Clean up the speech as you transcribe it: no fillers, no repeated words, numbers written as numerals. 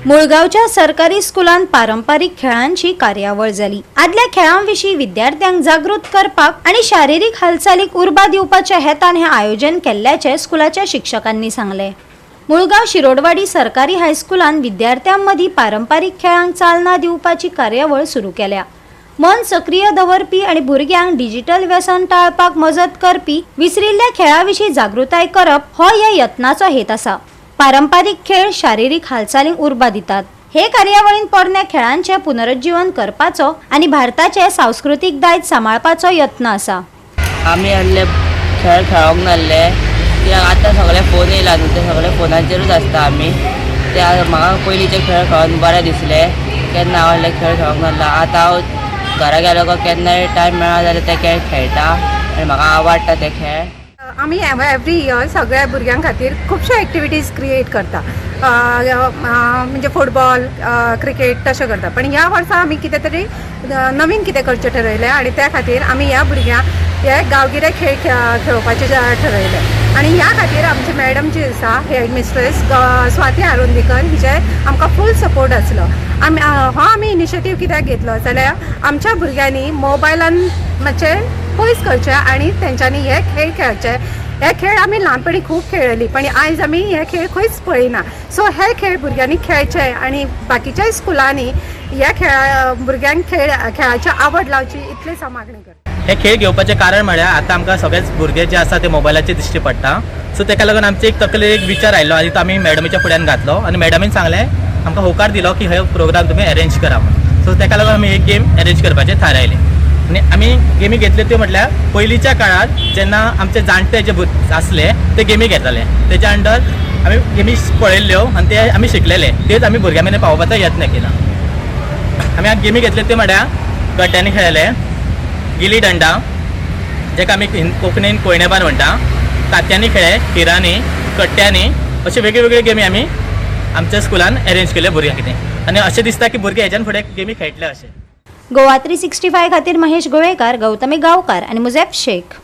मुळगावच्या सरकारी स्कुलांत पारंपारिक खेळांची कार्यावळ जाली। आदल्या खेळांविषयी विद्यार्थ्यांक जागृत करपाक आणि शारीरिक हालचालीक उर्बा दिवपाच्या हेतान हे आयोजन केल्ल्याचे स्कुलाच्या शिक्षकांनी सांगले। मुळगाव शिरोडवाडी सरकारी हायस्कुलान विद्यार्थ्यांमदी पारंपारिक खेळांक चालना दिवपाची कार्यावळ सुरू केल्या। मन सक्रिय दवरपी आणि भुरग्यांक डिजिटल व्यसन टाळपाक मजत करपी विसरिल्ल्या खेळाविषयी जागृताय करप हो या यत्नाचो हेत आसा। पारंपारिक खेळ शारीरिक हालचालींक उर्बा दितात। हे कार्यावळीन पोरण्या खेळांचे पुनरुज्जीवन करपाचो आणि भारताचे सांस्कृतिक दायज सांबाळपाचो यत्न आसा। आम्ही हल्ले खेळ खेळोंक नासले, कित्याक आतां सगळे फोन येयला न्हू, ते सगळे फोनाचेरूच आसता। आमी ते म्हाका पयलींचे खेळ खेळोन बरें दिसले, केन्ना हांव हल्ले खेळ खेळोंक नासलो। आतां हांव घरा गेलो काय केन्नाय टायम मेळ्ळा जाल्यार ते खेळ खेळटा आनी म्हाका आवडटा ते खेळ। आम्ही एवरी इयर सगळ्या भुरग्यां खातीर खुबशे एक्टिविटीज क्रिएट करता, म्हणजे फुटबॉल, क्रिकेट तशें करता। पण ह्या वर्सा आमी कितें तरी नवीन कितें करचें ठरयलें आणि त्या खातीर आमी ह्या भुरग्यांक हे गांवगिरे खेळ खेळोवपाचें ठरयलें। आणि ह्या खातीर आमची मॅडम जी आसा हेड मिस्ट्रेस स्वाती आरोंदीकर हिचे आमकां फूल सपोर्ट आसलो। आमी इनिशिएटीव कित्याक घेतलो जाल्यार आमच्या भुरग्यांनी मोबायलान मातशें पयस करचें आणि तेंच्यांनी हे खेळ खेळचे। हे खेळ आमी ल्हानपणी खूब खेळ्ळी, पण आयज आमी हे खेळ खंयच पळयना। सो हे खेळ भुरग्यांनी खेळचे आणि बाकीच्याय स्कुलांनी ह्या भुरग्यांक खेळाची आवड लावची, इतलेच हांव मागणी करता। हे खेळ घेवपाचें कारण म्हळ्यार आतां आमकां सगळेच भुरगे जे आसा ते मोबायलाचेर दिश्टी पडटा। सो ताका लागून आमचे एक विचार आयलो आनी तो आमी मॅडमीच्या फुड्यान घातलो आनी मॅडमीन सांगलें आमकां होकार दिलो की हे प्रोग्राम तुमी अरेंज करा म्हणून। सो ताका लागून आमी एक गेम अरेंज करपाचें थारायलें आनी आमी गेमी घेतल्यो त्यो म्हटल्यार पयलींच्या काळार जेन्ना आमचे जाणटे जे आसले ते गेमी घेताले, तेच्या अंडर आमी गेमी पळयल्ल्यो आनी ते आमी शिकलेले, तेच आमी भुरग्यां मेरेन पावोवपाचो यत्न केला। आमी गेमी घेतल्यो त्यो म्हळ्यार गड्ड्यांनी खेळले, गिली डंडा जेका आमी कोंकणीन कोयणेबार म्हणटा, तांतयांनी खेळ्ळे, हिरांनी, कट्ट्यांनी, अशे वेगळे गेमी आमी आमच्या स्कुलान अरेंज केल्यो भुरग्यां कितें। आनी अशें दिसता की भुरगे हेच्यान फुडें गेमी खेळटले अशें। गोवा 365 खातीर महेश गोवेकार, गौतमी गांवकार आणि मुजेब शेख।